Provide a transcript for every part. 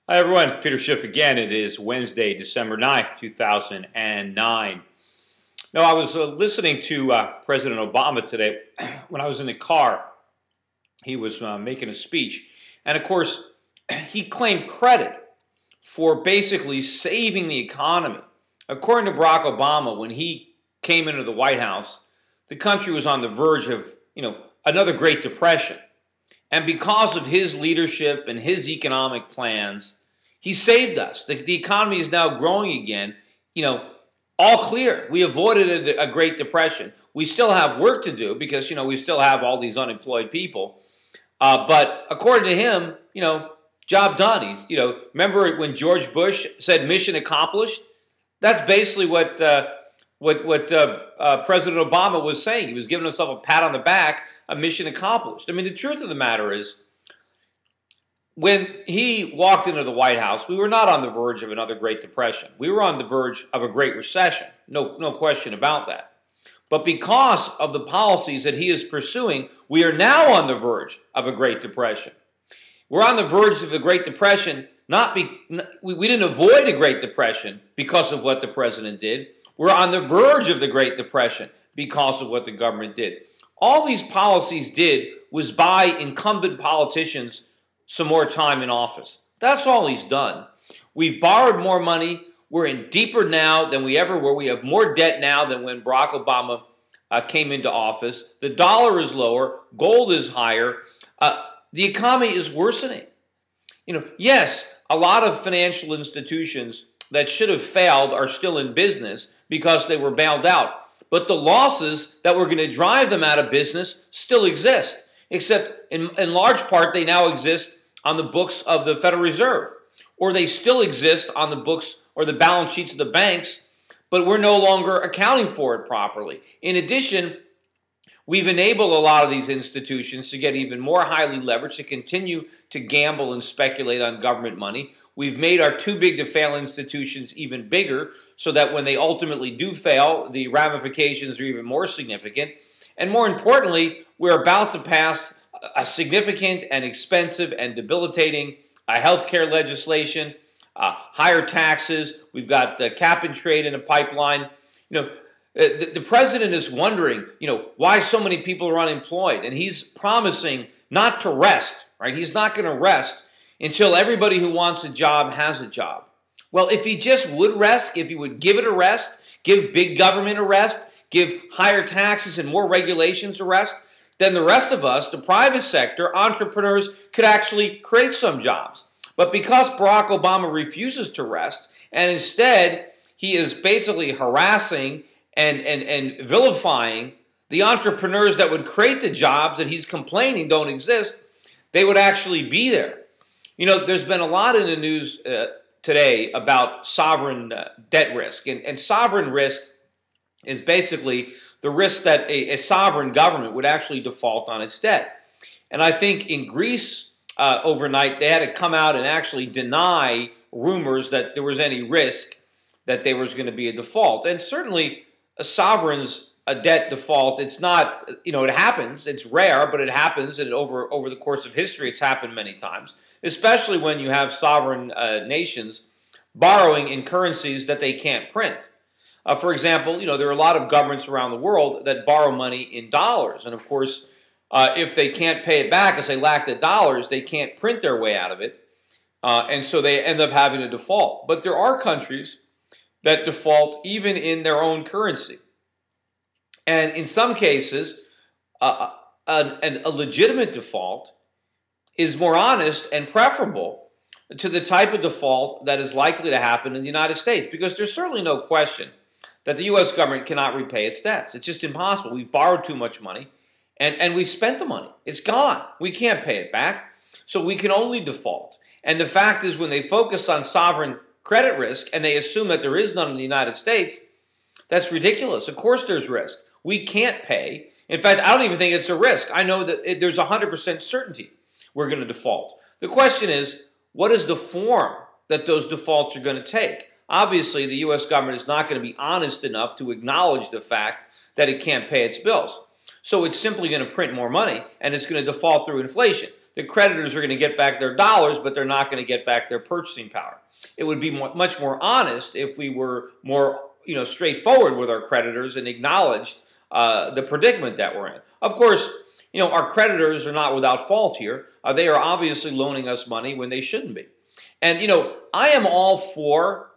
Hi everyone, Peter Schiff again. It is Wednesday, December 9th, 2009. Now, I was listening to President Obama today when I was in the car. He was making a speech. And of course, he claimed credit for basically saving the economy. According to Barack Obama, when he came into the White House, the country was on the verge of, another Great Depression. And because of his leadership and his economic plans, he saved us. The economy is now growing again. All clear. We avoided a Great Depression. We still have work to do because, we still have all these unemployed people. But according to him, job done. Remember when George Bush said mission accomplished? That's basically what President Obama was saying. He was giving himself a pat on the back. A mission accomplished. I mean, the truth of the matter is, when he walked into the White House, we were not on the verge of another Great Depression. We were on the verge of a Great Recession. No question about that. But because of the policies that he is pursuing, we are now on the verge of a Great Depression. We're on the verge of the Great Depression. We didn't avoid a Great Depression because of what the president did. We're on the verge of the Great Depression because of what the government did. All these policies did was buy incumbent politicians some more time in office. That's all he's done. We've borrowed more money. We're in deeper now than we ever were. We have more debt now than when Barack Obama came into office. The dollar is lower. Gold is higher. The economy is worsening. Yes, a lot of financial institutions that should have failed are still in business because they were bailed out. But the losses that were going to drive them out of business still exist, except in large part they now exist on the books of the Federal Reserve, or they still exist on the books or the balance sheets of the banks, but we're no longer accounting for it properly. In addition, we've enabled a lot of these institutions to get even more highly leveraged, to continue to gamble and speculate on government money. We've made our too-big-to-fail institutions even bigger so that when they ultimately do fail, the ramifications are even more significant. And more importantly, we're about to pass a significant and expensive and debilitating healthcare legislation, higher taxes. We've got cap and trade in a pipeline. The president is wondering, why so many people are unemployed, and he's promising not to rest, right? He's not going to rest until everybody who wants a job has a job. Well, if he just would rest, if he would give it a rest, give big government a rest, give higher taxes and more regulations a rest, then the rest of us, the private sector, entrepreneurs, could actually create some jobs. But because Barack Obama refuses to rest, and instead he is basically harassing and vilifying the entrepreneurs that would create the jobs that he's complaining don't exist, they would actually be there. There's been a lot in the news today about sovereign debt risk. And sovereign risk is basically the risk that a sovereign government would actually default on its debt. And I think in Greece overnight, they had to come out and actually deny rumors that there was any risk that there was going to be a default. And certainly a sovereign's debt default, it's not, it happens. It's rare, but it happens. And over the course of history, it's happened many times, especially when you have sovereign nations borrowing in currencies that they can't print. For example, there are a lot of governments around the world that borrow money in dollars. And of course, if they can't pay it back because they lack the dollars, they can't print their way out of it. And so they end up having a default. But there are countries that default even in their own currency. And in some cases, a legitimate default is more honest and preferable to the type of default that is likely to happen in the United States, because there's certainly no question that the U.S. government cannot repay its debts. It's just impossible. We've borrowed too much money, and we've spent the money. It's gone. We can't pay it back, so we can only default. And the fact is, when they focus on sovereign credit risk and they assume that there is none in the United States, that's ridiculous. Of course there's risk. We can't pay. In fact, I don't even think it's a risk. I know that there's 100% certainty we're going to default. The question is, what is the form that those defaults are going to take? Obviously, the U.S. government is not going to be honest enough to acknowledge the fact that it can't pay its bills. So it's simply going to print more money, and it's going to default through inflation. the creditors are going to get back their dollars, but they're not going to get back their purchasing power. It would be much more honest if we were more, straightforward with our creditors and acknowledged the predicament that we're in. Of course, our creditors are not without fault here. They are obviously loaning us money when they shouldn't be. And, I am all for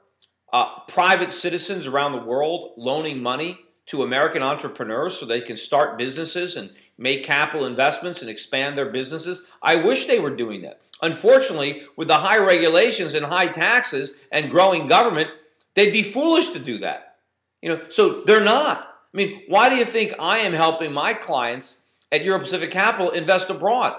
private citizens around the world loaning money to American entrepreneurs so they can start businesses and make capital investments and expand their businesses. I wish they were doing that. Unfortunately, with the high regulations and high taxes and growing government, they'd be foolish to do that. So they're not. I mean, why do you think I am helping my clients at Euro Pacific Capital invest abroad?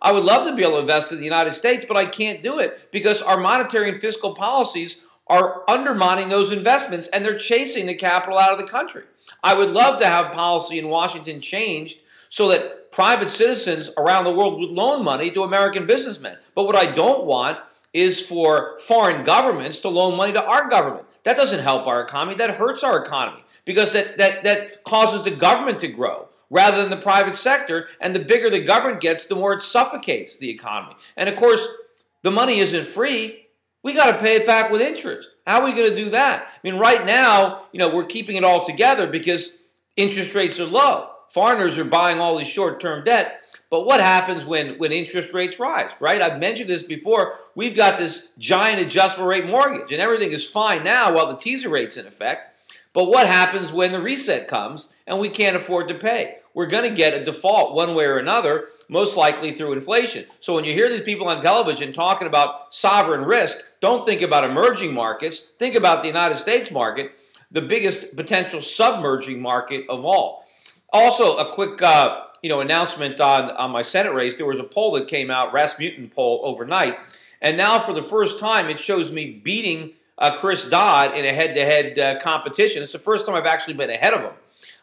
I would love to be able to invest in the United States, but I can't do it because our monetary and fiscal policies are undermining those investments and they're chasing the capital out of the country. I would love to have policy in Washington changed so that private citizens around the world would loan money to American businessmen. But what I don't want is for foreign governments to loan money to our government. That doesn't help our economy. That hurts our economy because that causes the government to grow rather than the private sector. And the bigger the government gets, the more it suffocates the economy. And of course, the money isn't free. We got to pay it back with interest. How are we going to do that? I mean, right now, we're keeping it all together because interest rates are low. Foreigners are buying all this short-term debt. But what happens when interest rates rise, right? I've mentioned this before. We've got this giant adjustable rate mortgage, and everything is fine now while the teaser rate's in effect. But what happens when the reset comes and we can't afford to pay? We're going to get a default one way or another, most likely through inflation. So when you hear these people on television talking about sovereign risk, don't think about emerging markets. Think about the United States market, the biggest potential submerging market of all. Also, a quick announcement on my Senate race. There was a poll that came out, Rasmussen poll, overnight. And now for the first time, it shows me beating Chris Dodd in a head-to-head competition. It's the first time I've actually been ahead of him.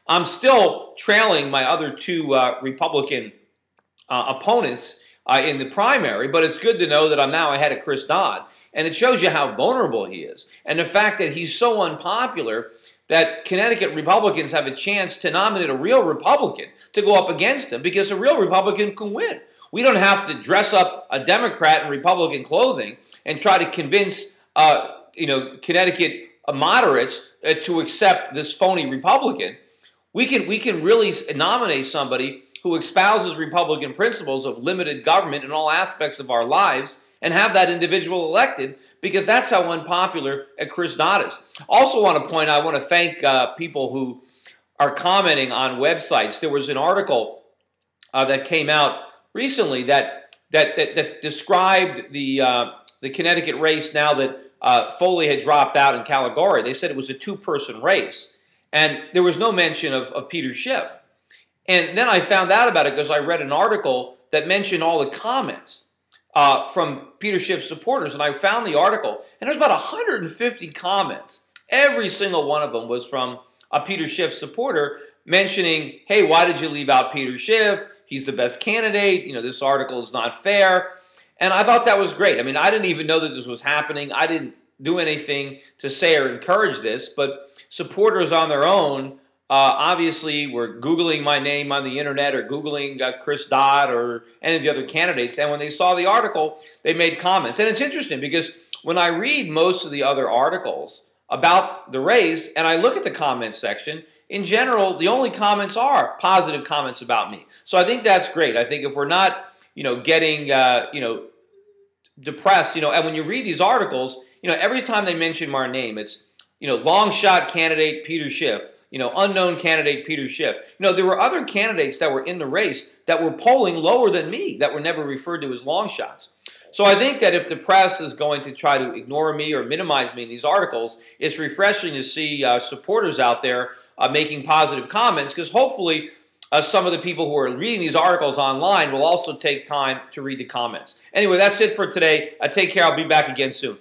I'm still trailing my other two Republican opponents in the primary, but it's good to know that I'm now ahead of Chris Dodd. And it shows you how vulnerable he is. And the fact that he's so unpopular that Connecticut Republicans have a chance to nominate a real Republican to go up against him because a real Republican can win. We don't have to dress up a Democrat in Republican clothing and try to convince Connecticut moderates to accept this phony Republican. We can really nominate somebody who espouses Republican principles of limited government in all aspects of our lives and have that individual elected because that's how unpopular Chris Dodd is. Also want to point out, I want to thank people who are commenting on websites. There was an article that came out recently that described the Connecticut race now that Foley had dropped out in Caligari. They said it was a two-person race. And there was no mention of Peter Schiff. And then I found out about it because I read an article that mentioned all the comments from Peter Schiff's supporters. And I found the article, and there's about 150 comments. Every single one of them was from a Peter Schiff supporter mentioning, hey, why did you leave out Peter Schiff? He's the best candidate. This article is not fair. And I thought that was great. I mean, I didn't even know that this was happening. I didn't do anything to say or encourage this, but supporters on their own obviously were Googling my name on the internet or Googling Chris Dodd or any of the other candidates. And when they saw the article, they made comments. And it's interesting because when I read most of the other articles about the race and I look at the comments section, in general, the only comments are positive comments about me. So I think that's great. I think if we're not, getting, depressed, and when you read these articles, every time they mention our name, it's, long shot candidate Peter Schiff, unknown candidate Peter Schiff. There were other candidates that were in the race that were polling lower than me that were never referred to as long shots. So I think that if the press is going to try to ignore me or minimize me in these articles, it's refreshing to see supporters out there making positive comments because hopefully some of the people who are reading these articles online will also take time to read the comments. Anyway, that's it for today. Take care. I'll be back again soon.